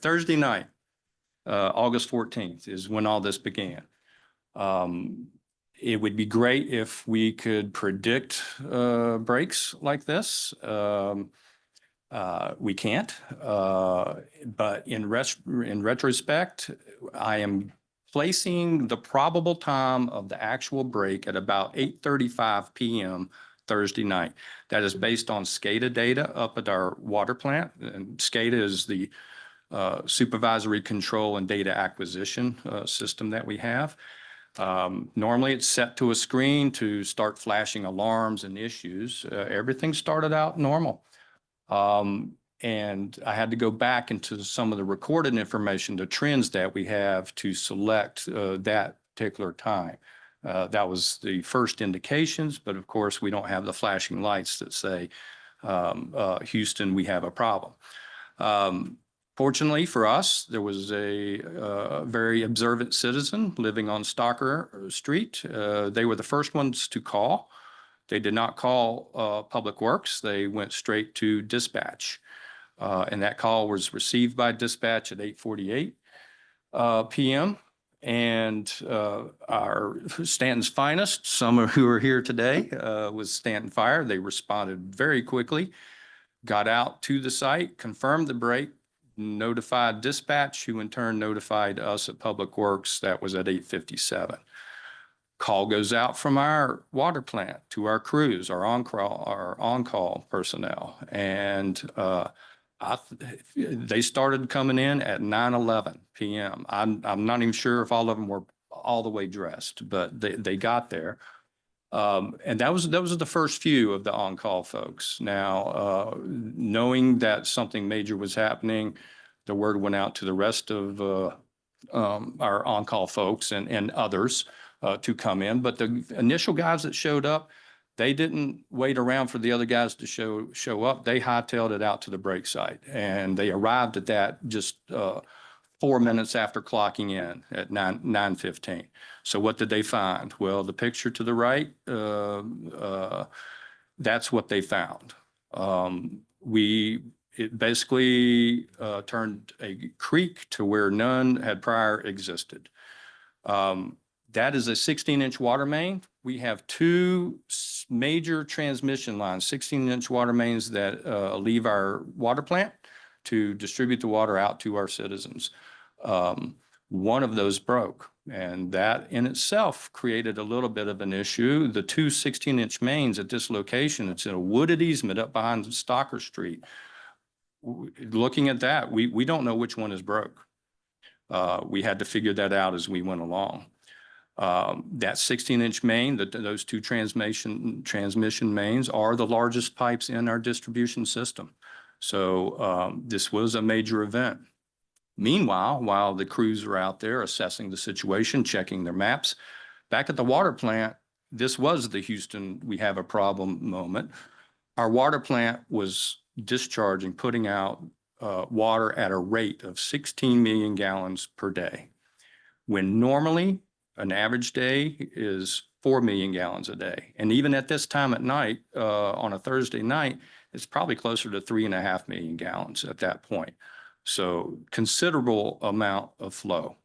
Thursday night, August 14th is when all this began. It would be great if we could predict breaks like this. We can't, but in retrospect, I am placing the probable time of the actual break at about 8:35 p.m. Thursday night. That is based on SCADA data up at our water plant. And SCADA is the supervisory control and data acquisition system that we have. Normally it's set to a screen to start flashing alarms and issues. Everything started out normal. And I had to go back into some of the recorded information, the trends that we have to select that particular time. That was the first indications, but of course we don't have the flashing lights that say, Houston, we have a problem. Fortunately for us, there was a very observant citizen living on Stocker Street. They were the first ones to call. They did not call Public Works. They went straight to dispatch. And that call was received by dispatch at 8:48 p.m. And our Staunton's finest, some of who are here today, was Staunton Fire. They responded very quickly, got out to the site, confirmed the break, notified dispatch, who in turn notified us at Public Works. That was at 8:57. Call goes out from our water plant to our crews, our on-call personnel, and they started coming in at 9:11 p.m. I'm not even sure if all of them were all the way dressed, but they got there. And those are the first few of the on-call folks. Now, knowing that something major was happening, the word went out to the rest of our on-call folks and others to come in. But the initial guys that showed up, they didn't wait around for the other guys to show up. They hightailed it out to the break site, and they arrived at that just 4 minutes after clocking in at 9:15. So what did they find? Well, the picture to the right, that's what they found. It basically turned a creek to where none had prior existed. That is a 16-inch water main. We have two major transmission lines, 16-inch water mains that leave our water plant to distribute the water out to our citizens. One of those broke, and that in itself created a little bit of an issue. The two 16-inch mains at this location, it's in a wooded easement up behind Stocker Street. Looking at that, we don't know which one is broke. We had to figure that out as we went along. That 16-inch main, those two transmission mains are the largest pipes in our distribution system. So this was a major event. Meanwhile, while the crews are out there assessing the situation, checking their maps, back at the water plant, this was the Houston, we have a problem moment. Our water plant was discharging, putting out water at a rate of 16 million gallons per day, when normally an average day is 4 million gallons a day. And even at this time at night, on a Thursday night, it's probably closer to 3.5 million gallons at that point. So considerable amount of flow.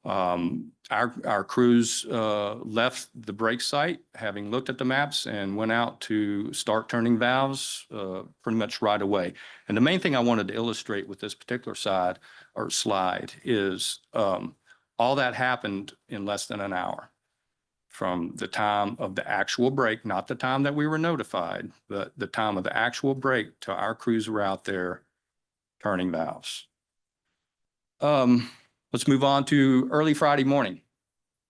Our crews left the break site, having looked at the maps, and went out to start turning valves pretty much right away. And the main thing I wanted to illustrate with this particular slide is all that happened in less than an hour from the time of the actual break, not the time that we were notified, but the time of the actual break to our crews were out there turning valves. Let's move on to early Friday morning.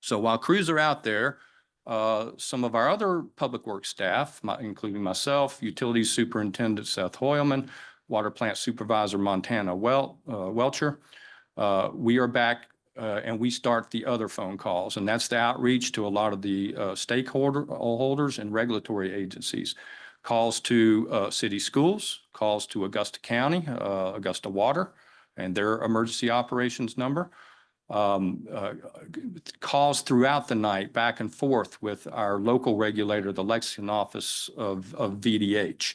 So while crews are out there, some of our other public works staff, including myself, Utilities Superintendent Seth Hoyleman, Water Plant Supervisor Montana Welcher, we are back and we start the other phone calls, and that's the outreach to a lot of the stakeholders and regulatory agencies. Calls to city schools, calls to Augusta County, Augusta Water, and their emergency operations number. Calls throughout the night back and forth with our local regulator, the Lexington office of VDH.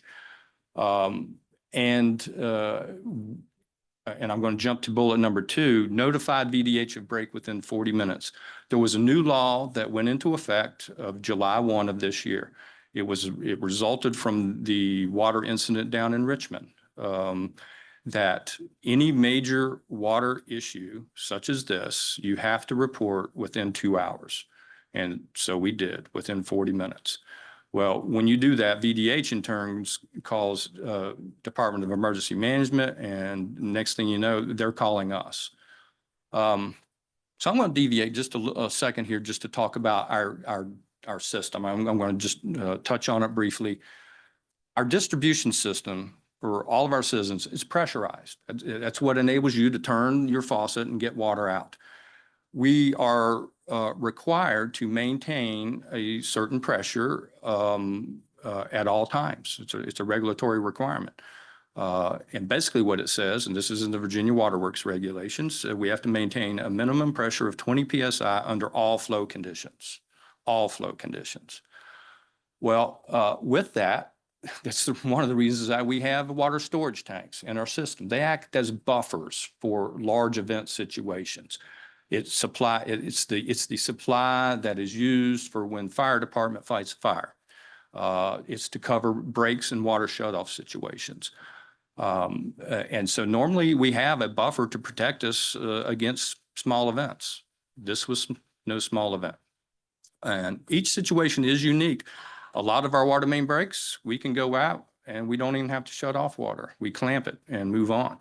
and I'm going to jump to bullet number 2, notified VDH of break within 40 minutes. There was a new law that went into effect of July 1 of this year. It resulted from the water incident down in Richmond, that any major water issue such as this, you have to report within 2 hours. And so we did within 40 minutes. Well, when you do that, VDH in turn calls Department of Emergency Management, and next thing you know, they're calling us. So I'm going to deviate just a second here just to talk about our system. I'm going to just touch on it briefly. Our distribution system for all of our citizens is pressurized. That's what enables you to turn your faucet and get water out. We are required to maintain a certain pressure at all times. It's a regulatory requirement. And basically what it says, and this is in the Virginia Water Works regulations, we have to maintain a minimum pressure of 20 PSI under all flow conditions, all flow conditions. Well, with that, that's one of the reasons that we have water storage tanks in our system. They act as buffers for large event situations. It's the supply that is used for when fire department fights a fire. It's to cover breaks and water shutoff situations. And so normally we have a buffer to protect us against small events. This was no small event. And each situation is unique. A lot of our water main breaks, we can go out and we don't even have to shut off water. We clamp it and move on.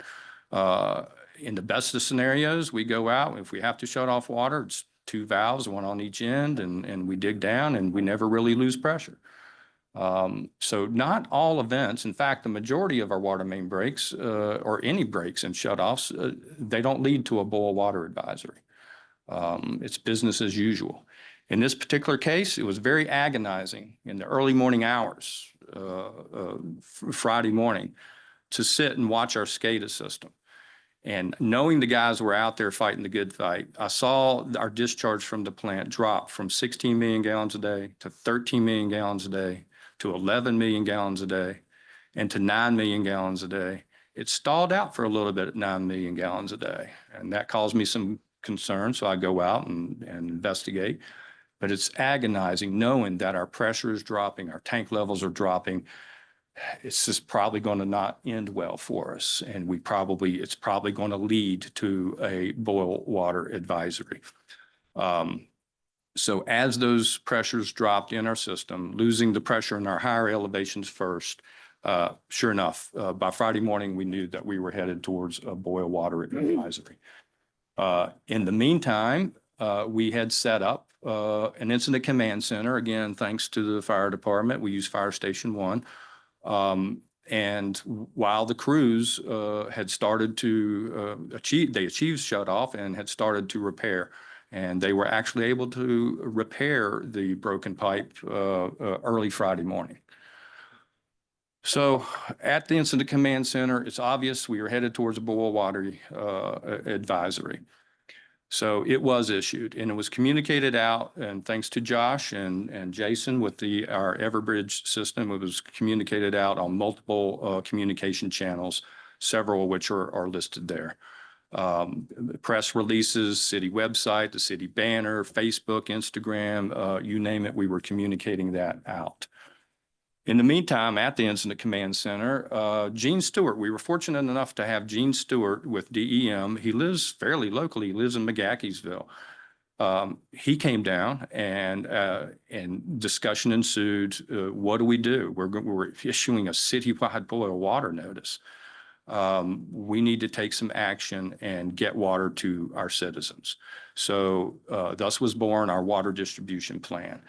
In the best of scenarios, we go out. If we have to shut off water, it's 2 valves, 1 on each end, and we dig down and we never really lose pressure. So not all events, in fact, the majority of our water main breaks or any breaks and shutoffs, they don't lead to a boil water advisory. It's business as usual. In this particular case, it was very agonizing in the early morning hours, Friday morning, to sit and watch our SCADA system. And knowing the guys were out there fighting the good fight, I saw our discharge from the plant drop from 16 million gallons a day to 13 million gallons a day to 11 million gallons a day and to 9 million gallons a day. It stalled out for a little bit at 9 million gallons a day. And that caused me some concern. So I go out and investigate. But it's agonizing knowing that our pressure is dropping, our tank levels are dropping. It's just probably going to not end well for us. And it's probably going to lead to a boil water advisory. So as those pressures dropped in our system, losing the pressure in our higher elevations first, sure enough, by Friday morning, we knew that we were headed towards a boil water advisory. In the meantime, we had set up an incident command center. Again, thanks to the fire department, we use Fire Station 1. And while the crews had started to achieved shut off and had started to repair, and they were actually able to repair the broken pipe early Friday morning. So at the incident command center, it's obvious we were headed towards a boil water advisory. So it was issued and it was communicated out, and thanks to Josh and Jason with our Everbridge system, it was communicated out on multiple communication channels, several of which are listed there. Press releases, city website, the city banner, Facebook, Instagram, you name it, we were communicating that out. In the meantime, at the Incident Command Center, Gene Stewart, we were fortunate enough to have Gene Stewart with DEM. He lives fairly locally. He lives in McGaheysville. He came down and discussion ensued. What do we do? We're issuing a citywide boil water notice. We need to take some action and get water to our citizens. So thus was born our water distribution plan.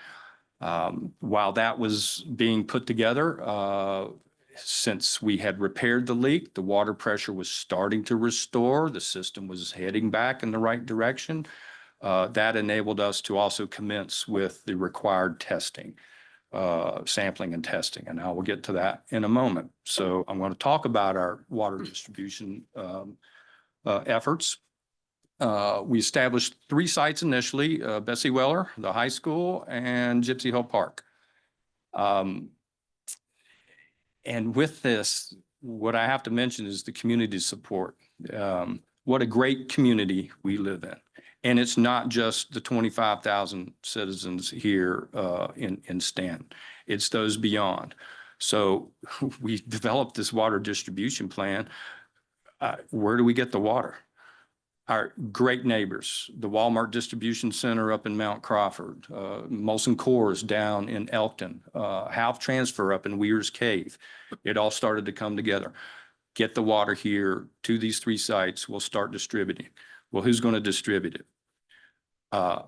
While that was being put together, since we had repaired the leak, the water pressure was starting to restore, the system was heading back in the right direction. That enabled us to also commence with the required testing, sampling and testing, and I will get to that in a moment. So I'm going to talk about our water distribution efforts. We established 3 sites initially, Bessie Weller, the high school, and Gypsy Hill Park. And with this, what I have to mention is the community support. What a great community we live in. And it's not just the 25,000 citizens here in Staunton. It's those beyond. So we developed this water distribution plan. Where do we get the water? Our great neighbors, the Walmart Distribution Center up in Mount Crawford, Molson Coors down in Elkton, Half Transfer up in Weir's Cave. It all started to come together. Get the water here to these 3 sites. We'll start distributing. Well, who's going to distribute it? A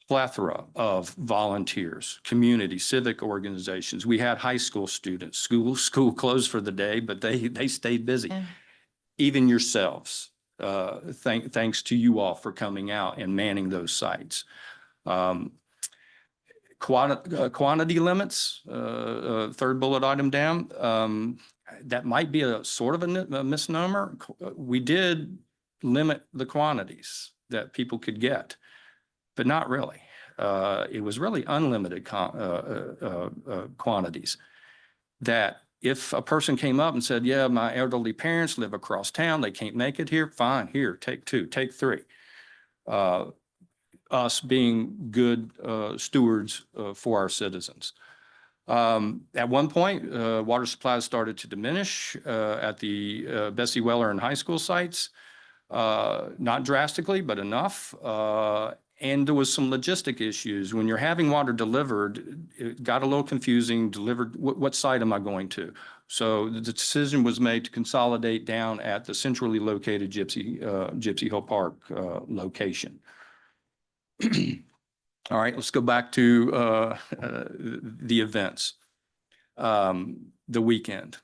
plethora of volunteers, community, civic organizations. We had high school students. School closed for the day, but they stayed busy. Yeah. Even yourselves. Thanks to you all for coming out and manning those sites. Quantity limits, third bullet item down. That might be a sort of a misnomer. We did limit the quantities that people could get, but not really. It was really unlimited quantities that if a person came up and said, yeah, my elderly parents live across town, they can't make it here, fine, here, take 2, take 3. Us being good stewards for our citizens. At one point, water supplies started to diminish at the Bessie Weller and high school sites. Not drastically, but enough. And there was some logistic issues. When you're having water delivered, it got a little confusing. Delivered, what site am I going to? So the decision was made to consolidate down at the centrally located Gypsy Hill Park location. All right, let's go back to the events, the weekend.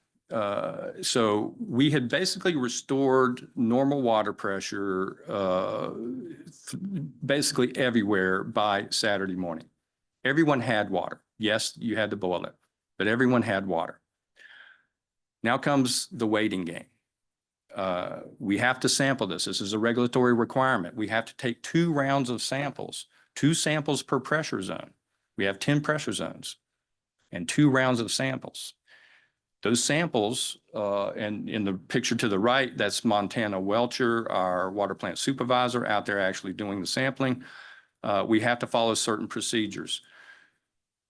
So we had basically restored normal water pressure basically everywhere by Saturday morning. Everyone had water. Yes, you had to boil it, but everyone had water. Now comes the waiting game. We have to sample this. This is a regulatory requirement. We have to take 2 rounds of samples, 2 samples per pressure zone. We have 10 pressure zones and 2 rounds of samples. Those samples, and in the picture to the right, that's Montana Welcher, our water plant supervisor out there actually doing the sampling. We have to follow certain procedures.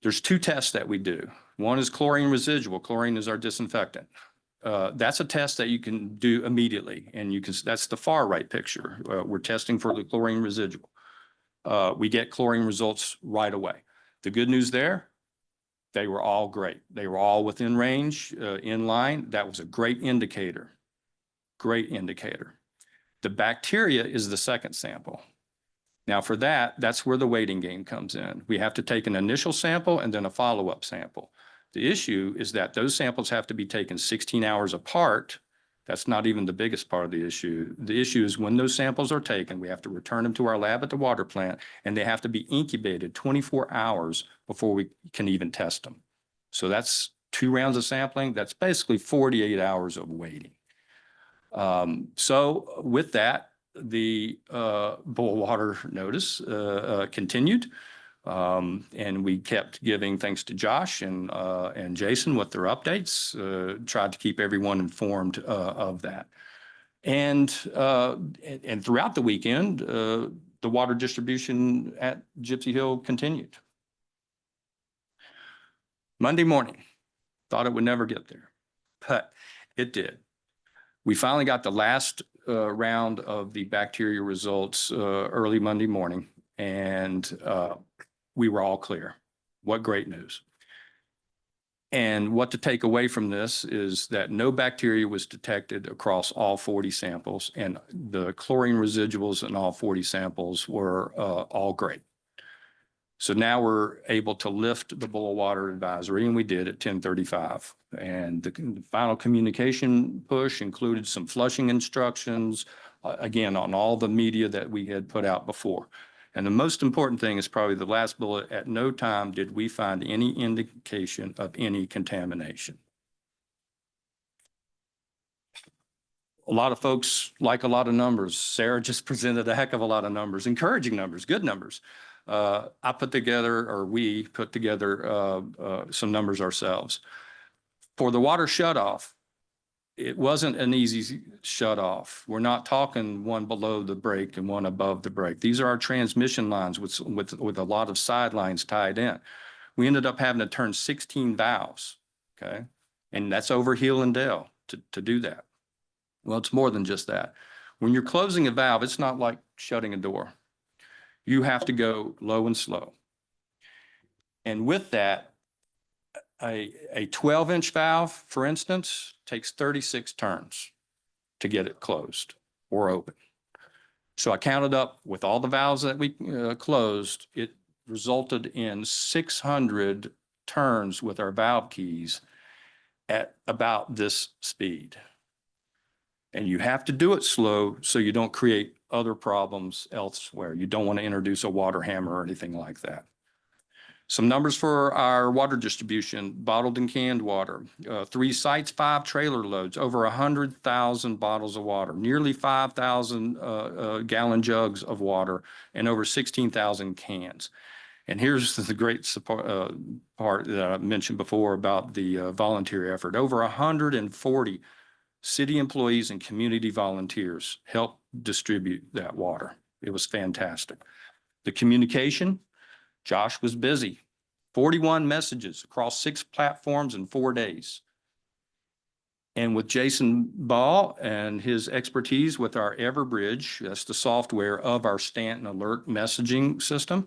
There's 2 tests that we do. One is chlorine residual. Chlorine is our disinfectant. That's a test that you can do immediately, and that's the far right picture. We're testing for the chlorine residual. We get chlorine results right away. The good news there, they were all great. They were all within range, in line. That was a great indicator. Great indicator. The bacteria is the second sample. Now for that's where the waiting game comes in. We have to take an initial sample and then a follow-up sample. The issue is that those samples have to be taken 16 hours apart. That's not even the biggest part of the issue. The issue is when those samples are taken, we have to return them to our lab at the water plant, and they have to be incubated 24 hours before we can even test them. So that's 2 rounds of sampling. That's basically 48 hours of waiting. So with that, the boil water notice continued. And we kept giving thanks to Josh and Jason with their updates, tried to keep everyone informed of that. And throughout the weekend, the water distribution at Gypsy Hill continued. Monday morning, thought it would never get there, but it did. We finally got the last round of the bacteria results early Monday morning, and we were all clear. What great news. And what to take away from this is that no bacteria was detected across all 40 samples, and the chlorine residuals in all 40 samples were all great. So now we're able to lift the boil water advisory, and we did at 10:35. And the final communication push included some flushing instructions, again, on all the media that we had put out before. And the most important thing is probably the last bullet. At no time did we find any indication of any contamination. A lot of folks like a lot of numbers. Sarah just presented a heck of a lot of numbers, encouraging numbers, good numbers. I put together, or we put together some numbers ourselves. For the water shutoff, it wasn't an easy shut off. We're not talking one below the break and one above the break. These are our transmission lines with a lot of sidelines tied in. We ended up having to turn 16 valves, okay? And that's over heel and dale to do that. Well, it's more than just that. When you're closing a valve, it's not like shutting a door. You have to go low and slow. And with that, a 12-inch valve, for instance, takes 36 turns to get it closed or open. So I counted up with all the valves that we closed, it resulted in 600 turns with our valve keys at about this speed. And you have to do it slow so you don't create other problems elsewhere. You don't want to introduce a water hammer or anything like that. Some numbers for our water distribution: bottled and canned water, 3 sites, 5 trailer loads, over 100,000 bottles of water, nearly 5,000 gallon jugs of water, and over 16,000 cans. And here's the great support, part that I mentioned before about the volunteer effort. Over 140 city employees and community volunteers helped distribute that water. It was fantastic. The communication, Josh was busy. 41 messages across 6 platforms in 4 days. And with Jason Ball and his expertise with our Everbridge, that's the software of our Staunton Alert messaging system,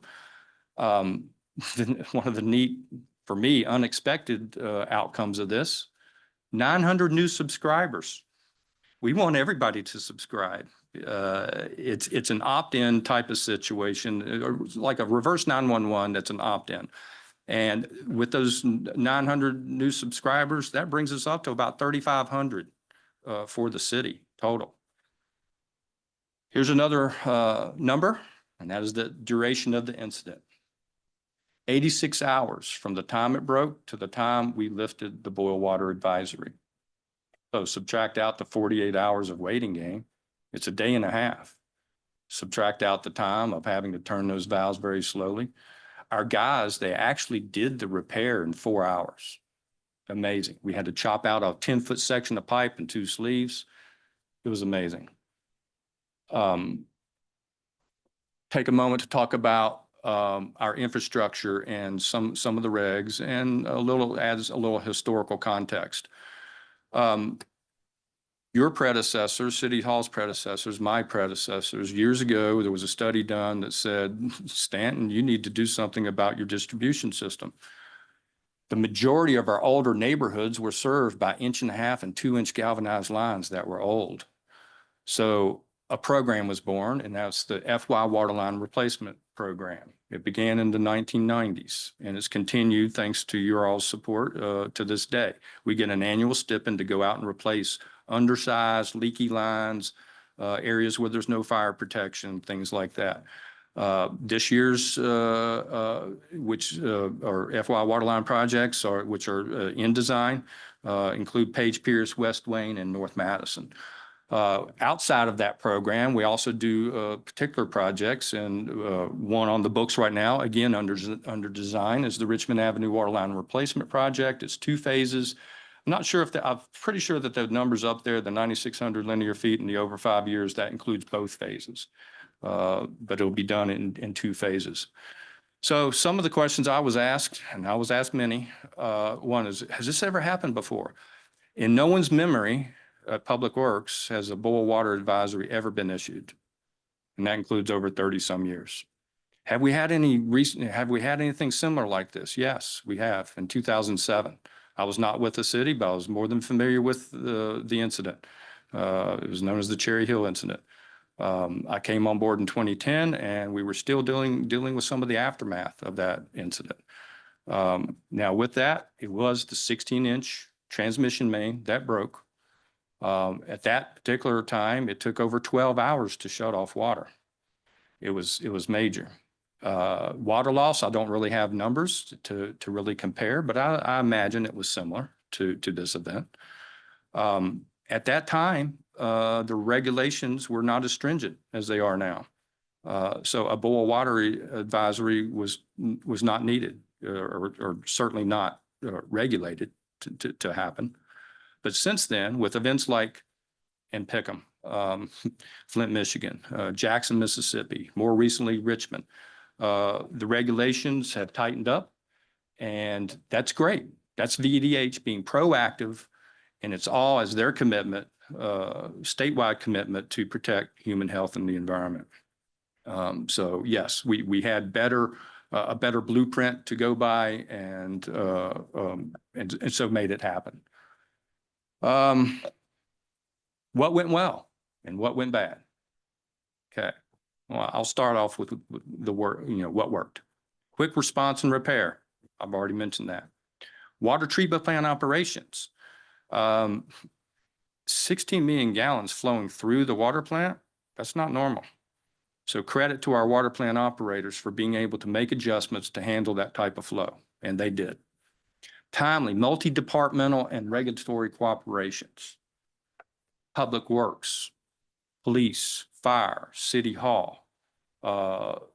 one of the neat, for me, unexpected outcomes of this, 900 new subscribers. We want everybody to subscribe. It's an opt-in type of situation, like a reverse 911 that's an opt-in. And with those 900 new subscribers, that brings us up to about 3,500 for the city total. Here's another number, and that is the duration of the incident. 86 hours from the time it broke to the time we lifted the boil water advisory. So subtract out the 48 hours of waiting game, it's a day and a half. Subtract out the time of having to turn those valves very slowly. Our guys, they actually did the repair in 4 hours. Amazing. We had to chop out a 10-foot section of pipe and 2 sleeves. It was amazing. Take a moment to talk about our infrastructure and some of the regs, and adds a little historical context. Your predecessors, City Hall's predecessors, my predecessors, years ago, there was a study done that said, Staunton, you need to do something about your distribution system. The majority of our older neighborhoods were served by 1.5 and 2-inch galvanized lines that were old. So a program was born, and that's the FY Waterline Replacement Program. It began in the 1990s, and it's continued thanks to your all's support to this day. We get an annual stipend to go out and replace undersized, leaky lines, areas where there's no fire protection, things like that. This year's, which are FY Waterline projects, which are in design, include Page Pierce, West Wayne, and North Madison. Outside of that program, we also do particular projects, and one on the books right now, again, under design, is the Richmond Avenue Waterline Replacement Project. It's 2 phases. I'm not sure if I'm pretty sure that the numbers up there, the 9,600 linear feet and the over 5 years, that includes both phases. But it'll be done in 2 phases. So some of the questions I was asked, and I was asked many, one is, has this ever happened before? In no one's memory at Public Works has a boil water advisory ever been issued. And that includes over 30 some years. Have we had anything similar like this? Yes, we have. In 2007. I was not with the city, but I was more than familiar with the incident. It was known as the Cherry Hill incident. I came on board in 2010, and we were still dealing with some of the aftermath of that incident. Now with that, it was the 16-inch transmission main that broke. At that particular time, it took over 12 hours to shut off water. It was major. Water loss, I don't really have numbers to really compare, but I imagine it was similar to this event. At that time, the regulations were not as stringent as they are now. So a boil water advisory was not needed, or certainly not regulated to happen. But since then, with events like in Peckham, Flint, Michigan, Jackson, Mississippi, more recently Richmond, the regulations have tightened up, and that's great. That's VDH being proactive, and it's all as their commitment, statewide commitment to protect human health and the environment. So yes, we had a better blueprint to go by, and so made it happen. What went well and what went bad? Okay, well, I'll start off with the work, what worked. Quick response and repair. I've already mentioned that. Water treatment plant operations. 16 million gallons flowing through the water plant. That's not normal. So credit to our water plant operators for being able to make adjustments to handle that type of flow, and they did. Timely, multi-departmental and regulatory cooperations. Public Works, police, fire, city hall,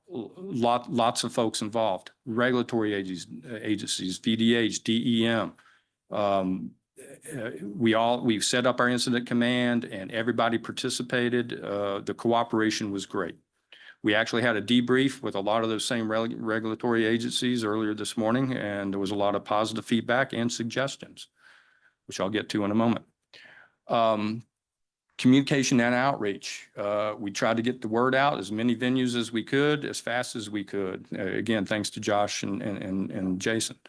lots of folks involved. Regulatory agencies, VDH, DEM. We've set up our incident command, and everybody participated. The cooperation was great. We actually had a debrief with a lot of those same regulatory agencies earlier this morning, and there was a lot of positive feedback and suggestions, which I'll get to in a moment. Communication and outreach. We tried to get the word out as many venues as we could, as fast as we could. Again, thanks to Josh and Jason.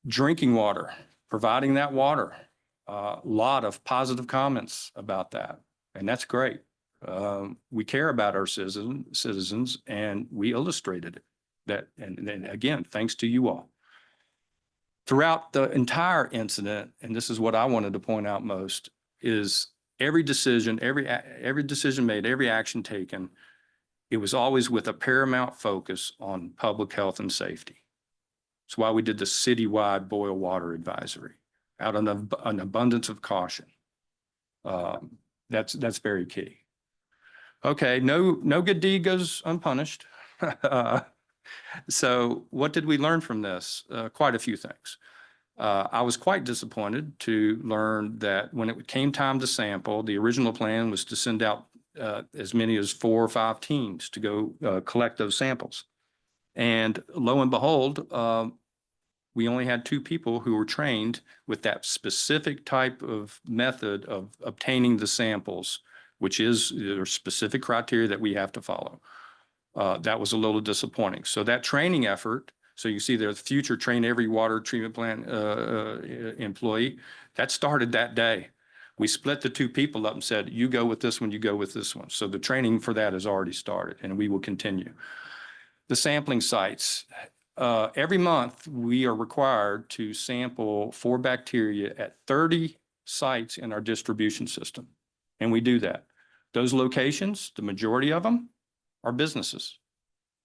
Drinking water, providing that water. A lot of positive comments about that, and that's great. We care about our citizens, and we illustrated it. And again, thanks to you all. Throughout the entire incident, and this is what I wanted to point out most, is every decision made, every action taken, it was always with a paramount focus on public health and safety. That's why we did the citywide boil water advisory out of an abundance of caution. That's very key. Okay, no good deed goes unpunished. So what did we learn from this? Quite a few things. I was quite disappointed to learn that when it came time to sample, the original plan was to send out as many as 4 or 5 teams to go collect those samples. And lo and behold, we only had 2 people who were trained with that specific type of method of obtaining the samples, which is there are specific criteria that we have to follow. That was a little disappointing. So that training effort, so you see there's future train every water treatment plant employee, that started that day. We split the 2 people up and said, you go with this one, you go with this one. So the training for that has already started, and we will continue. The sampling sites. Every month, we are required to sample for bacteria at 30 sites in our distribution system, and we do that. Those locations, the majority of them, are businesses.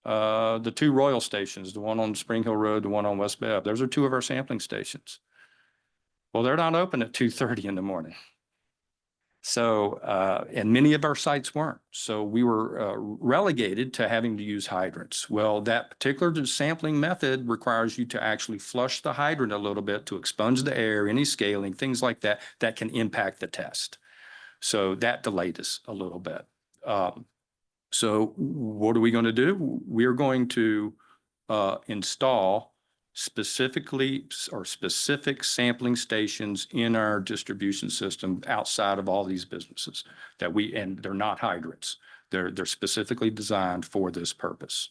The 2 Royal stations, the one on Spring Hill Road, the one on West Bev, those are 2 of our sampling stations. Well, they're not open at 2:30 in the morning. So, and many of our sites weren't. So we were relegated to having to use hydrants. Well, that particular sampling method requires you to actually flush the hydrant a little bit to expunge the air, any scaling, things like that, that can impact the test. So that delayed us a little bit. So what are we going to do? We're going to install specific sampling stations in our distribution system outside of all these businesses and they're not hydrants. They're specifically designed for this purpose.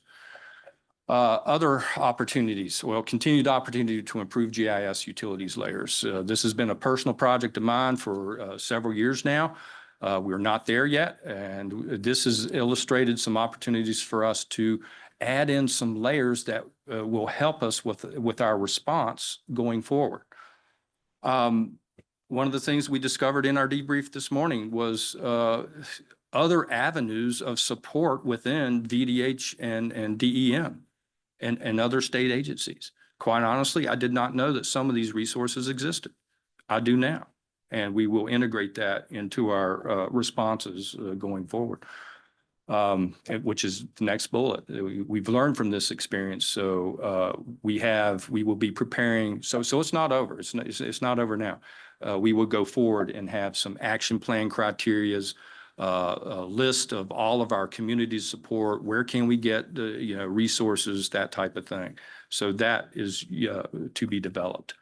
Other opportunities, well, continued opportunity to improve GIS utilities layers. This has been a personal project of mine for several years now. We're not there yet, and this has illustrated some opportunities for us to add in some layers that will help us with our response going forward. One of the things we discovered in our debrief this morning was other avenues of support within VDH and DEM and other state agencies. Quite honestly, I did not know that some of these resources existed. I do now, and we will integrate that into our responses going forward. which is the next bullet. We've learned from this experience. So we will be preparing. So it's not over. It's not over now. We will go forward and have some action plan criterias, a list of all of our community support. Where can we get the, resources, that type of thing. So that is to be developed.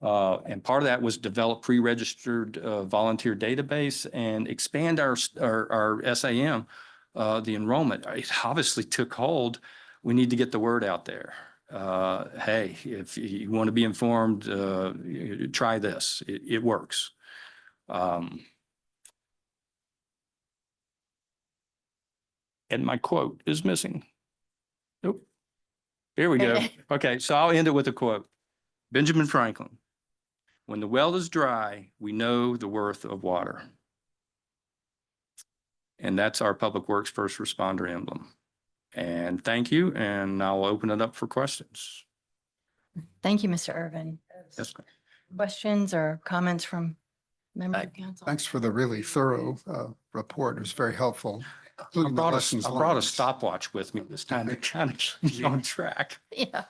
And part of that was develop pre-registered volunteer database and expand our SAM, the enrollment. It obviously took hold. We need to get the word out there. Hey, if you want to be informed, try this. It works. And my quote is missing. Nope. Here we go. Okay, so I'll end it with a quote. Benjamin Franklin. When the well is dry, we know the worth of water. And that's our Public Works first responder emblem. And thank you, and I'll open it up for questions. Thank you, Mr. Irvin. Yes, ma'am. Questions or comments from members of council? Thanks for the really thorough report. It was very helpful. I brought a stopwatch with me this time to kind of keep me on track. Yeah.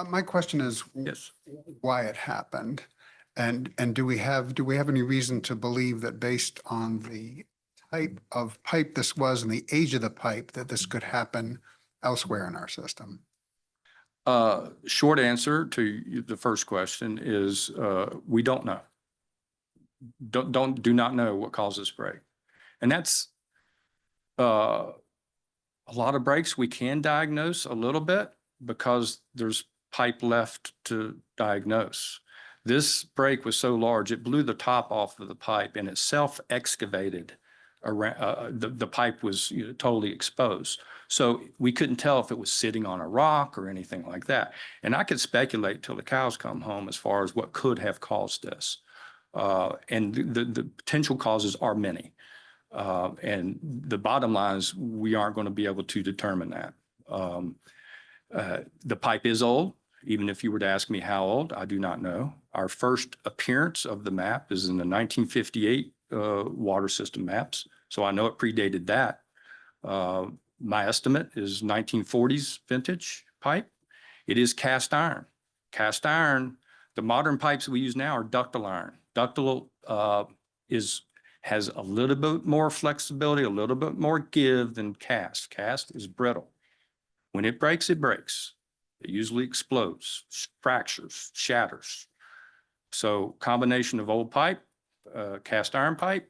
My question is, Yes. why it happened? And do we have any reason to believe that based on the type of pipe this was and the age of the pipe, that this could happen elsewhere in our system? Short answer to the first question is we don't know. Do not know what causes break. And that's a lot of breaks we can diagnose a little bit because there's pipe left to diagnose. This break was so large, it blew the top off of the pipe and it self-excavated around, the pipe was totally exposed. So we couldn't tell if it was sitting on a rock or anything like that. And I could speculate till the cows come home as far as what could have caused this. And the potential causes are many. And the bottom line is we aren't going to be able to determine that. The pipe is old. Even if you were to ask me how old, I do not know. Our first appearance of the map is in the 1958 water system maps. So I know it predated that. My estimate is 1940s vintage pipe. It is cast iron. Cast iron, the modern pipes we use now are ductile iron. Ductile has a little bit more flexibility, a little bit more give than cast. Cast is brittle. When it breaks, it breaks. It usually explodes, fractures, shatters. So combination of old pipe, cast iron pipe,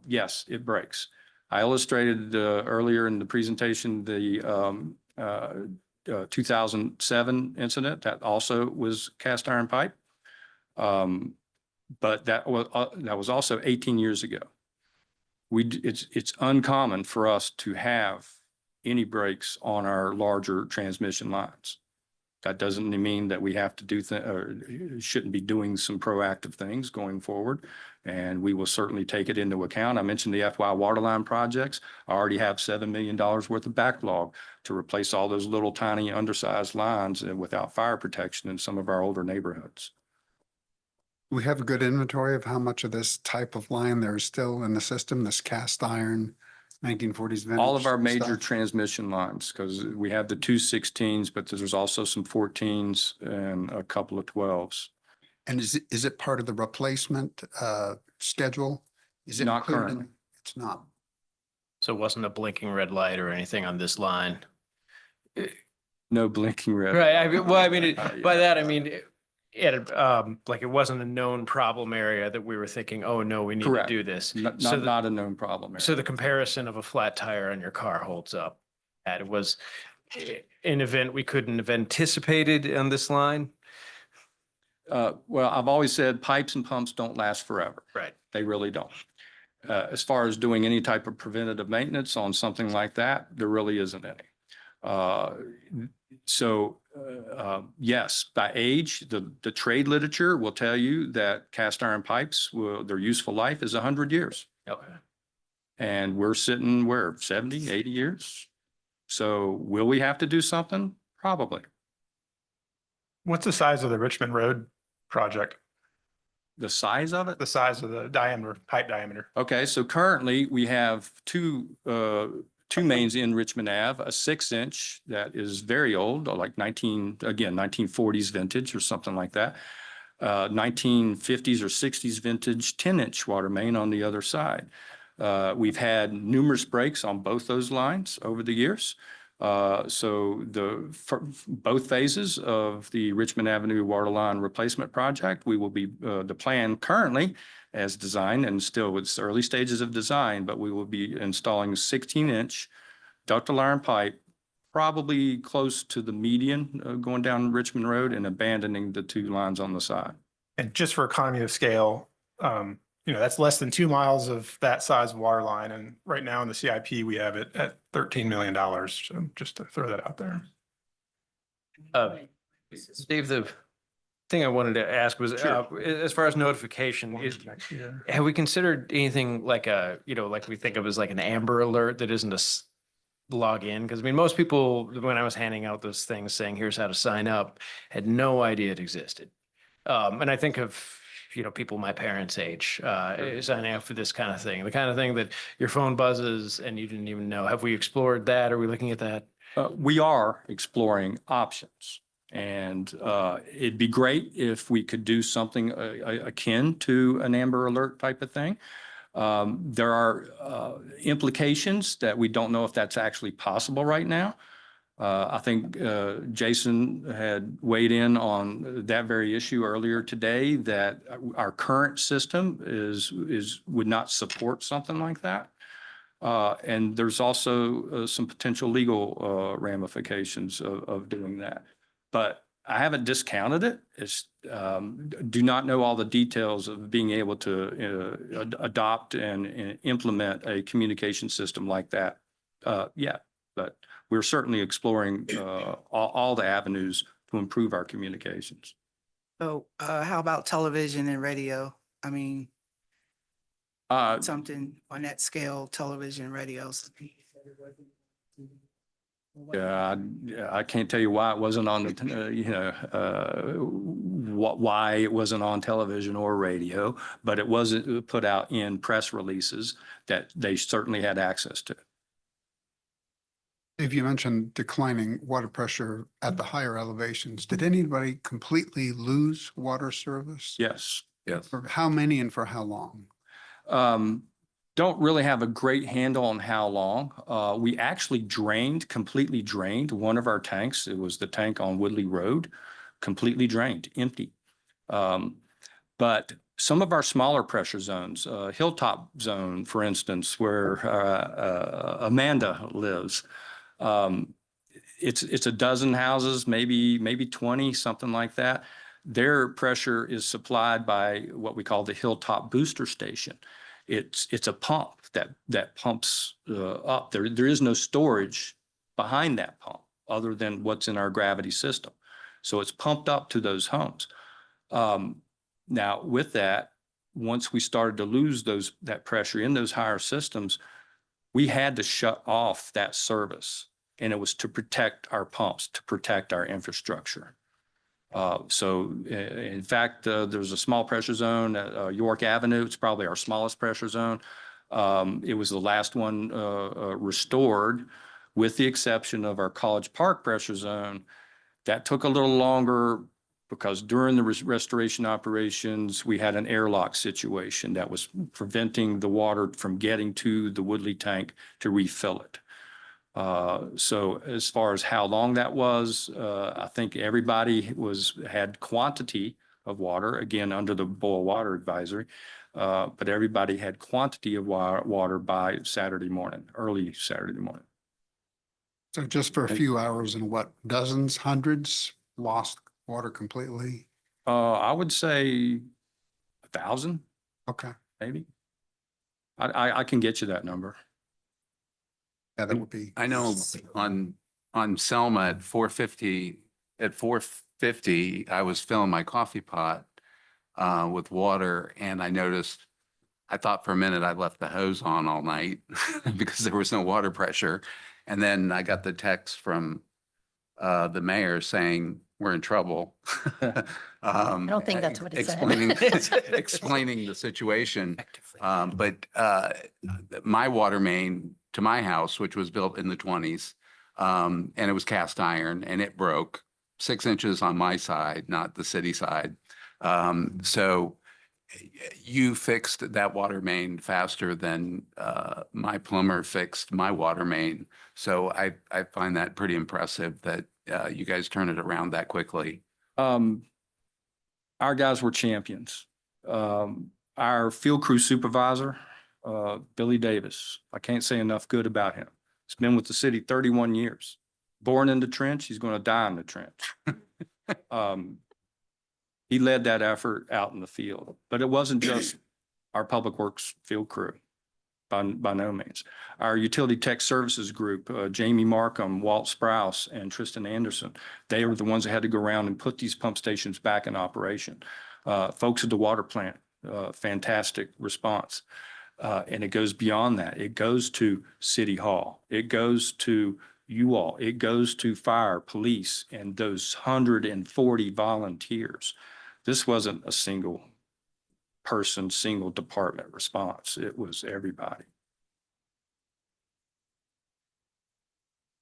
yes, it breaks. I illustrated earlier in the presentation the 2007 incident that also was cast iron pipe. But that was also 18 years ago. It's uncommon for us to have any breaks on our larger transmission lines. That doesn't mean that we have to do or shouldn't be doing some proactive things going forward. And we will certainly take it into account. I mentioned the FY waterline projects. I already have $7 million worth of backlog to replace all those little tiny undersized lines without fire protection in some of our older neighborhoods. We have a good inventory of how much of this type of line there is still in the system, this cast iron 1940s vintage. All of our major stuff? transmission lines, because we have the two 16s, but there's also some 14s and a couple of 12s. And is it part of the replacement schedule? Is it Not included in- currently. It's not. So it wasn't a blinking red light or anything on this line? No blinking red. Right, by that, I Yeah. mean, like it wasn't a known problem area that we were thinking, oh, no, we need to Correct. do this. So not a known problem. So the comparison of a flat tire on your car holds up. And it was an event we couldn't have anticipated on this line. Well, I've always said pipes and pumps don't last forever. Right. They really don't. As far as doing any type of preventative maintenance on something like that, there really isn't any. Yes, by age, the trade literature will tell you that cast iron pipes their useful life is 100 years. Okay. And we're sitting where, 70, 80 years? So will we have to do something? Probably. What's the size of the Richmond Road project? the size of it? The size of the diameter, pipe diameter. Okay, so currently we have two mains in Richmond Ave, a 6-inch that is very old, like 1940s vintage or something like that. 1950s or 60s vintage 10-inch water main on the other side. We've had numerous breaks on both those lines over the years. So both phases of the Richmond Avenue water line replacement project, we will be, the plan currently as designed and still with early stages of design, but we will be installing 16-inch ductile iron pipe, probably close to the median going down Richmond Road, and abandoning the two lines on the side. And just for economy of scale, that's less than 2 miles of that size of water line. And right now in the CIP, we have it at $13 million. So just to throw that out there. Dave, the thing I wanted to ask was, Sure. as far as notification, Next year. have we considered anything like like we think of as like an Amber Alert that isn't a log in? Because I mean, most people, when I was handing out those things saying, here's how to sign up, had no idea it existed. And I think of, people my parents' age, signing up for this kind of thing, the kind of thing that your phone buzzes and you didn't even know. Have we explored that? Are we looking at that? We are exploring options, and it'd be great if we could do something akin to an Amber Alert type of thing. There are implications that we don't know if that's actually possible right now. I think Jason had weighed in on that very issue earlier today, that our current system would not support something like that. And there's also some potential legal ramifications of doing that. But I haven't discounted it. It's do not know all the details of being able to adopt and implement a communication system like that yet. But we're certainly exploring all the avenues to improve our communications. So how about television and radio? I mean, something on that scale, television, radios. Yeah, I can't tell you why it wasn't on the, why it wasn't on television or radio, but it wasn't put out in press releases that they certainly had access to. If you mentioned declining water pressure at the higher elevations, did anybody completely lose water service? Yes, yes. For how many and for how long? Don't really have a great handle on how long. We actually completely drained one of our tanks. It was the tank on Woodley Road, completely drained, empty. But some of our smaller pressure zones, Hilltop Zone, for instance, where Amanda lives, it's a dozen houses, maybe 20, something like that. Their pressure is supplied by what we call the Hilltop Booster Station. It's a pump that pumps up. There is no storage behind that pump other than what's in our gravity system. So it's pumped up to those homes. Now with that, once we started to lose that pressure in those higher systems, we had to shut off that service, and it was to protect our pumps, to protect our infrastructure. So in fact, there's a small pressure zone at York Avenue. It's probably our smallest pressure zone. It was the last one restored, with the exception of our College Park pressure zone. That took a little longer because during the restoration operations, we had an airlock situation that was preventing the water from getting to the Woodley tank to refill it. So as far as how long that was, I think everybody had quantity of water, again, under the boil water advisory, but everybody had quantity of water by Saturday morning, early Saturday morning. So just for a few hours, and what, dozens, hundreds lost water completely? I would say 1,000, Okay. maybe. I can get you that number. Yeah, that would be. I know on Selma at 450, I was filling my coffee pot with water, and I noticed, I thought for a minute I left the hose on all night because there was no water pressure. And then I got the text from the mayor saying we're in trouble. I don't think that's what it said. Explaining the situation. But my water main to my house, which was built in the 20s, and it was cast iron, and it broke 6 inches on my side, not the city side. So you fixed that water main faster than my plumber fixed my water main. So I find that pretty impressive that you guys turned it around that quickly. Our guys were champions. Our field crew supervisor, Billy Davis, I can't say enough good about him. He's been with the city 31 years. Born in the trench, he's going to die in the trench. He led that effort out in the field, but it wasn't just our public works field crew, by no means. Our utility tech services group, Jamie Markham, Walt Sprouse, and Tristan Anderson, they were the ones that had to go around and put these pump stations back in operation. Folks at the water plant, fantastic response. And it goes beyond that. It goes to City Hall. It goes to you all. It goes to fire, police, and those 140 volunteers. This wasn't a single person, single department response. It was everybody.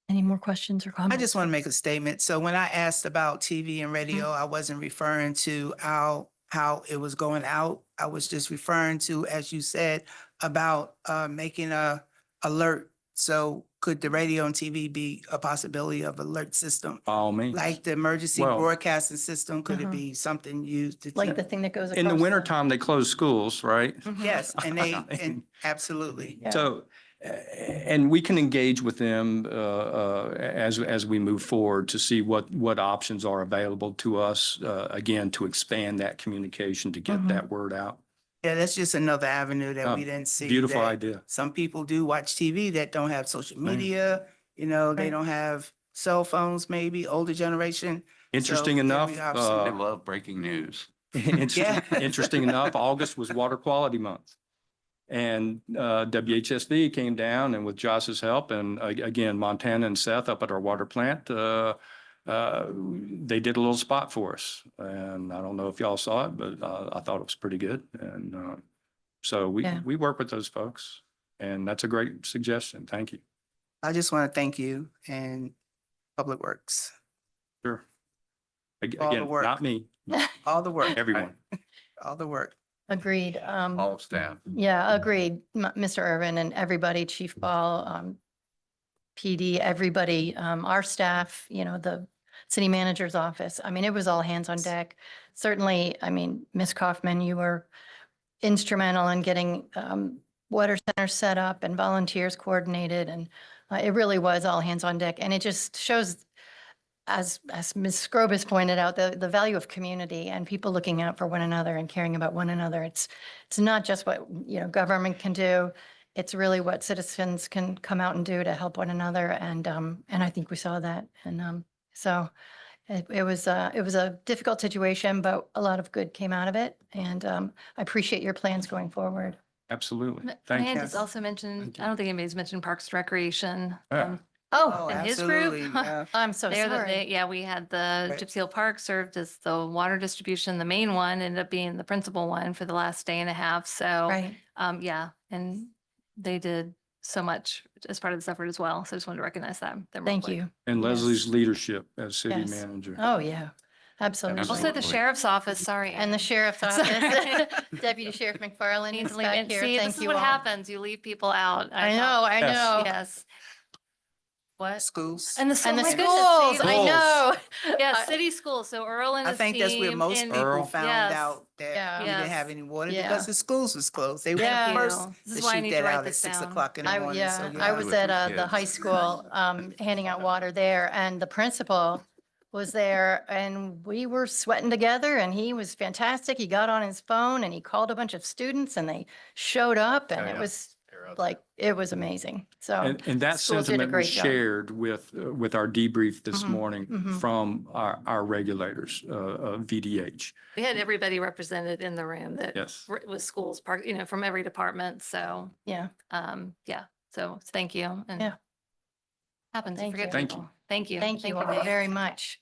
Any more questions or comments? I just want to make a statement. So when I asked about TV and radio, I wasn't referring to how it was going out. I was just referring to, as you said, about making a alert. So could the radio and TV be a possibility of alert system? By all means. Like the emergency Well- broadcasting system, could it be something used to? Like the thing that goes across. In the wintertime, they close schools, right? Yes, and absolutely. Yeah. So, and we can engage with them as we move forward to see what options are available to us, again, to expand that communication, to get that word out. Yeah, that's just another avenue that we didn't see. Beautiful that idea. Some people do watch TV that don't have social media, they Right. don't have cell phones, maybe older generation. Interesting So, enough, there we have I love breaking news. Yeah. interesting enough, August was Water Quality Month. And WHSD came down and with Josh's help and again, Montana and Seth up at our water plant, they did a little spot for us. And I don't know if y'all saw it, but I thought it was pretty good. And so Yeah. we work with those folks and that's a great suggestion. Thank you. I just want to thank you and Public Works, Sure. All the Again, work. not me, all the work, everyone. all the work. Agreed. All of staff. Yeah, agreed. Mr. Irvin and everybody, Chief Ball, PD, everybody, our staff, the city manager's office. I mean, it was all hands on deck. Certainly, I mean, Ms. Kaufman, you were instrumental in getting water centers set up and volunteers coordinated. And it really was all hands on deck. And it just shows, as Ms. Scrobus pointed out, the value of community and people looking out for one another and caring about one another. It's not just what, government can do. It's really what citizens can come out and do to help one another. And I think we saw that. And so it was a difficult situation, but a lot of good came out of it. And I appreciate your plans going forward. Absolutely. May Thank I you. just also mention, Thank you. I don't think anybody's mentioned Parks Recreation. Yeah. Oh, in his group. absolutely, yeah. I'm so They're sorry. yeah, we had the Right. Gypsy Hill Park served as the water distribution. The main one ended up being the principal one for the last day and a half. So, Right. yeah, and they did so much as part of this effort as well. So I just wanted to recognize them. real Thank quick. you. And Yes. Leslie's leadership as city Yes. manager. Oh, yeah, absolutely. Also the Absolutely. sheriff's office, sorry. And the sheriff's Sorry. office, Deputy Sheriff McFarland Need is to leave back it. here. See, Thank this is you what all. happens. You leave people out. I know, I Yes. know. Yes. What? Schools. And the, And the my goodness, schools, see, I Schools. know. Yeah, I- city schools. So Earl and I his think that's where team most in- people Earl. found Yes. out that Yeah. we didn't Yes. have any water Yeah. because the schools was closed. They were Yeah. the first Thank you. This to is why I shoot need to that write out at this 6 down. o'clock in the morning. So, I was at the Kids. high school handing out water there and the principal was there and we were sweating together and he was fantastic. He got on his phone and he called a bunch of students and they showed up and Oh, it yeah. was like, it was amazing. So And that schools did a sentiment was great job. shared with our debrief this Mhm, morning mhm. from our regulators, VDH. We had everybody represented in the room that Yes. was schools, park, from every department. So, yeah, yeah. So thank you. And Yeah. happens. You Thank forget you. Thank you. people. Thank you. thank you all Dave. very much.